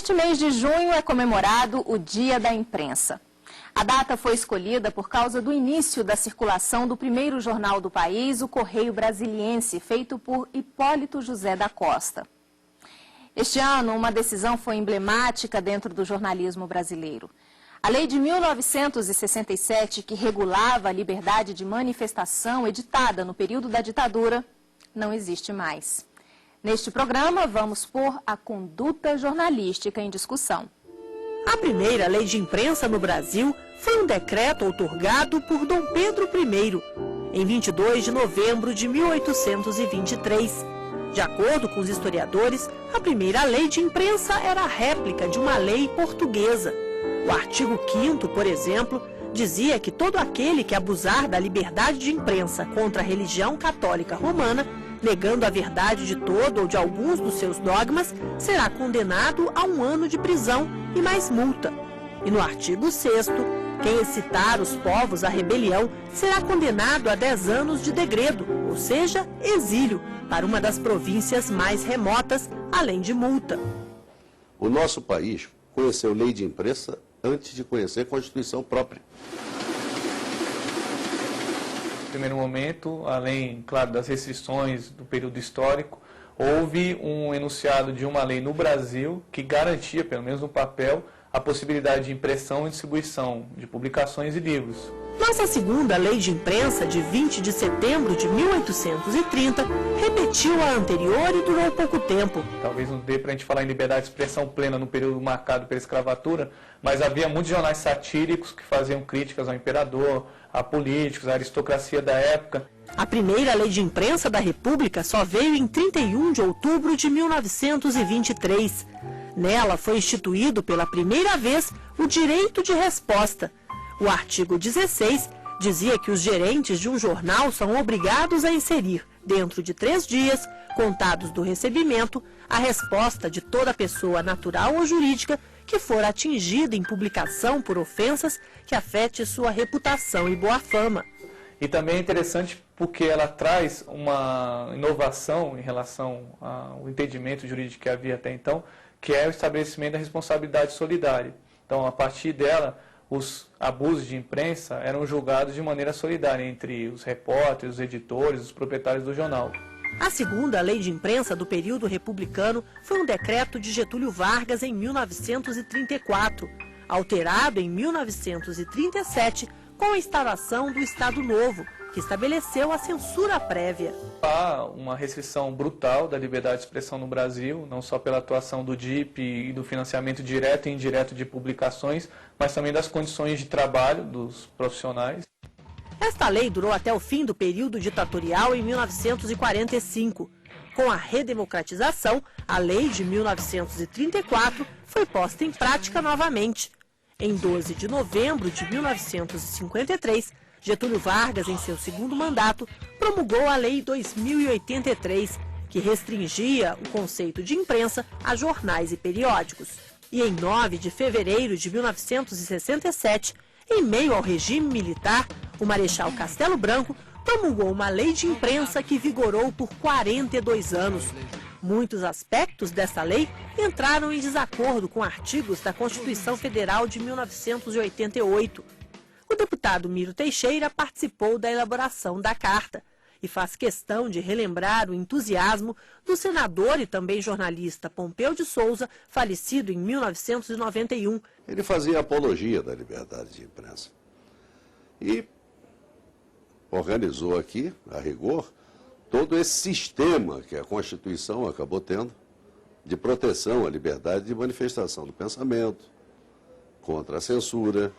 Neste mês de junho é comemorado o Dia da Imprensa. A data foi escolhida por causa do início da circulação do primeiro jornal do país, o Correio Brasiliense, feito por Hipólito José da Costa. Este ano, uma decisão foi emblemática dentro do jornalismo brasileiro. A lei de 1967, que regulava a liberdade de manifestação, editada no período da ditadura, não existe mais. Neste programa, vamos pôr a conduta jornalística em discussão. A primeira lei de imprensa no Brasil foi um decreto outorgado por Dom Pedro I, em 22 de novembro de 1823. De acordo com os historiadores, a primeira lei de imprensa era a réplica de uma lei portuguesa. O artigo 5º, por exemplo, dizia que todo aquele que abusar da liberdade de imprensa contra a religião católica romana, negando a verdade de todo ou de alguns dos seus dogmas, será condenado a 1 ano de prisão e mais multa. E no artigo 6º, quem excitar os povos à rebelião será condenado a 10 anos de degredo, ou seja, exílio, para uma das províncias mais remotas, além de multa. O nosso país conheceu lei de imprensa antes de conhecer a Constituição própria. No primeiro momento, além, claro, das restrições do período histórico, houve um enunciado de uma lei no Brasil que garantia, pelo menos no papel, a possibilidade de impressão e distribuição de publicações e livros. Nossa segunda lei de imprensa, de 20 de setembro de 1830, repetiu a anterior e durou pouco tempo. Talvez não dê para a gente falar em liberdade de expressão plena no período marcado pela escravatura, mas havia muitos jornais satíricos que faziam críticas ao imperador, a políticos, à aristocracia da época. A primeira lei de imprensa da República só veio em 31 de outubro de 1923. Nela foi instituído pela primeira vez o direito de resposta. O artigo 16 dizia que os gerentes de um jornal são obrigados a inserir, dentro de 3 dias, contados do recebimento, a resposta de toda pessoa natural ou jurídica que for atingida em publicação por ofensas que afete sua reputação e boa fama. E também é interessante porque ela traz uma inovação em relação ao entendimento jurídico que havia até então, que é o estabelecimento da responsabilidade solidária. Então, a partir dela, os abusos de imprensa eram julgados de maneira solidária entre os repórteres, os editores, os proprietários do jornal. A segunda lei de imprensa do período republicano foi um decreto de Getúlio Vargas em 1934, alterado em 1937 com a instalação do Estado Novo, que estabeleceu a censura prévia. Há uma restrição brutal da liberdade de expressão no Brasil, não só pela atuação do DIP e do financiamento direto e indireto de publicações, mas também das condições de trabalho dos profissionais. Esta lei durou até o fim do período ditatorial em 1945. Com a redemocratização, a lei de 1934 foi posta em prática novamente. Em 12 de novembro de 1953, Getúlio Vargas, em seu segundo mandato, promulgou a Lei 2083, que restringia o conceito de imprensa a jornais e periódicos. E em 9 de fevereiro de 1967, em meio ao regime militar, o Marechal Castelo Branco promulgou uma lei de imprensa que vigorou por 42 anos. Muitos aspectos dessa lei entraram em desacordo com artigos da Constituição Federal de 1988. O deputado Miro Teixeira participou da elaboração da carta e faz questão de relembrar o entusiasmo do senador e também jornalista Pompeu de Souza, falecido em 1991. Ele fazia apologia da liberdade de imprensa e organizou aqui, a rigor, todo esse sistema que a Constituição acabou tendo de proteção à liberdade de manifestação do pensamento, contra a censura,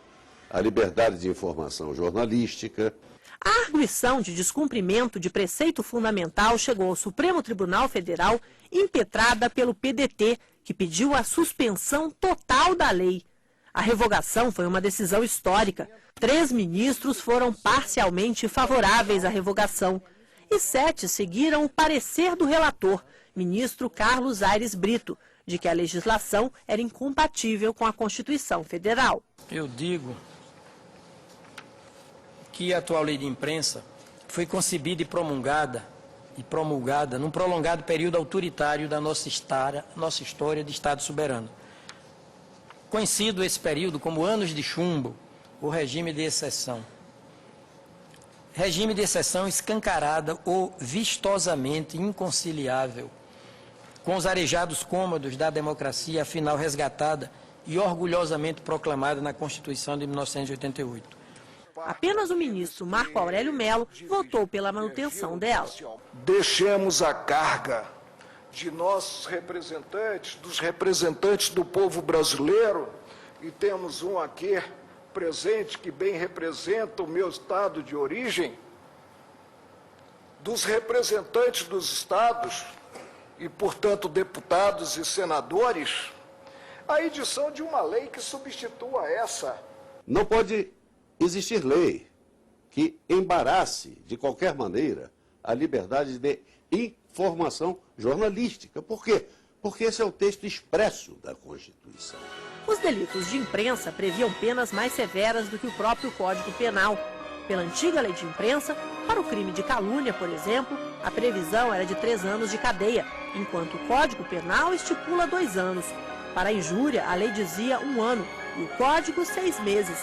a liberdade de informação jornalística. A arguição de descumprimento de preceito fundamental chegou ao Supremo Tribunal Federal, impetrada pelo PDT, que pediu a suspensão total da lei. A revogação foi uma decisão histórica. 3 ministros foram parcialmente favoráveis à revogação e 7 seguiram o parecer do relator, ministro Carlos Aires Brito, de que a legislação era incompatível com a Constituição Federal. Eu digo que a atual lei de imprensa foi concebida e promulgada num prolongado período autoritário da nossa história de Estado soberano. conhecido esse período como anos de chumbo, o regime de exceção. Regime de exceção escancarada ou vistosamente inconciliável com os arejados cômodos da democracia, afinal resgatada e orgulhosamente proclamada na Constituição de 1988. Apenas o ministro Marco Aurélio Mello votou pela manutenção dela. Deixemos a carga de nossos representantes, dos representantes do povo brasileiro, e temos um aqui presente que bem representa o meu estado de origem, dos representantes dos estados e, portanto, deputados e senadores, a edição de uma lei que substitua essa. Não pode existir lei que embarace, de qualquer maneira, a liberdade de informação jornalística. Por quê? Porque esse é o texto expresso da Constituição. Os delitos de imprensa previam penas mais severas do que o próprio Código Penal. Pela antiga lei de imprensa, para o crime de calúnia, por exemplo, a previsão era de 3 anos de cadeia, enquanto o Código Penal estipula 2 anos. Para a injúria, a lei dizia 1 ano e o Código 6 meses.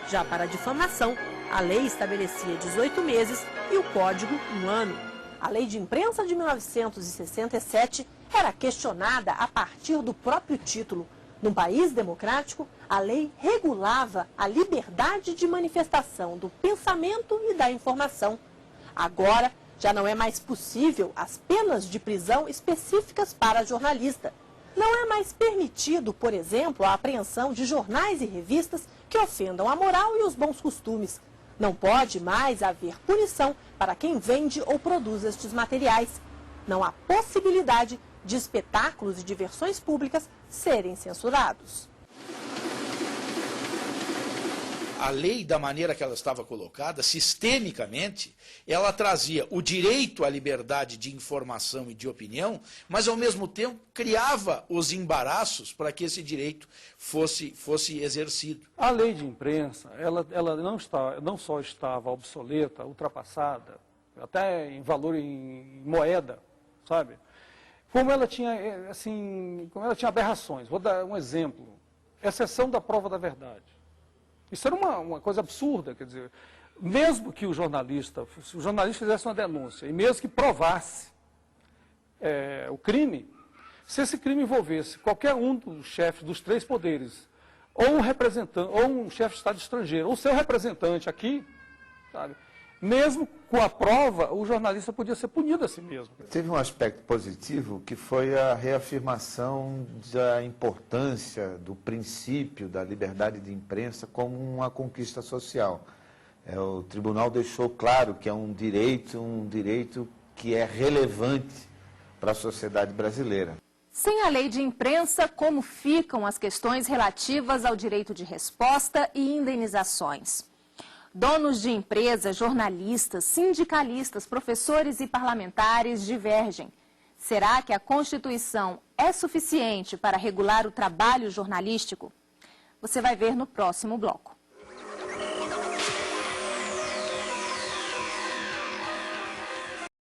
Já para a difamação, a lei estabelecia 18 meses e o Código 1 ano. A lei de imprensa de 1967 era questionada a partir do próprio título. Num país democrático, a lei regulava a liberdade de manifestação do pensamento e da informação. Agora, já não é mais possível as penas de prisão específicas para jornalista. Não é mais permitido, por exemplo, a apreensão de jornais e revistas que ofendam a moral e os bons costumes. Não pode mais haver punição para quem vende ou produz estes materiais. Não há possibilidade de espetáculos e diversões públicas serem censurados. A lei, da maneira que ela estava colocada, sistemicamente, ela trazia o direito à liberdade de informação e de opinião, mas, ao mesmo tempo, criava os embaraços para que esse direito fosse exercido. A lei de imprensa, ela não só estava obsoleta, ultrapassada, até em valor em moeda, sabe? Como ela tinha aberrações. Vou dar um exemplo. Exceção da prova da verdade. Isso era uma coisa absurda, quer dizer, mesmo que o jornalista fizesse uma denúncia, e mesmo que provasse o crime, se esse crime envolvesse qualquer um dos chefes dos 3 poderes, ou um representante, ou um chefe de Estado estrangeiro, ou seu representante aqui, sabe? Mesmo com a prova, o jornalista podia ser punido a si mesmo. Teve um aspecto positivo que foi a reafirmação da importância do princípio da liberdade de imprensa como uma conquista social. O tribunal deixou claro que é um direito que é relevante para a sociedade brasileira. Sem a lei de imprensa, como ficam as questões relativas ao direito de resposta e indenizações? Donos de empresas, jornalistas, sindicalistas, professores e parlamentares divergem. Será que a Constituição é suficiente para regular o trabalho jornalístico? Você vai ver no próximo bloco.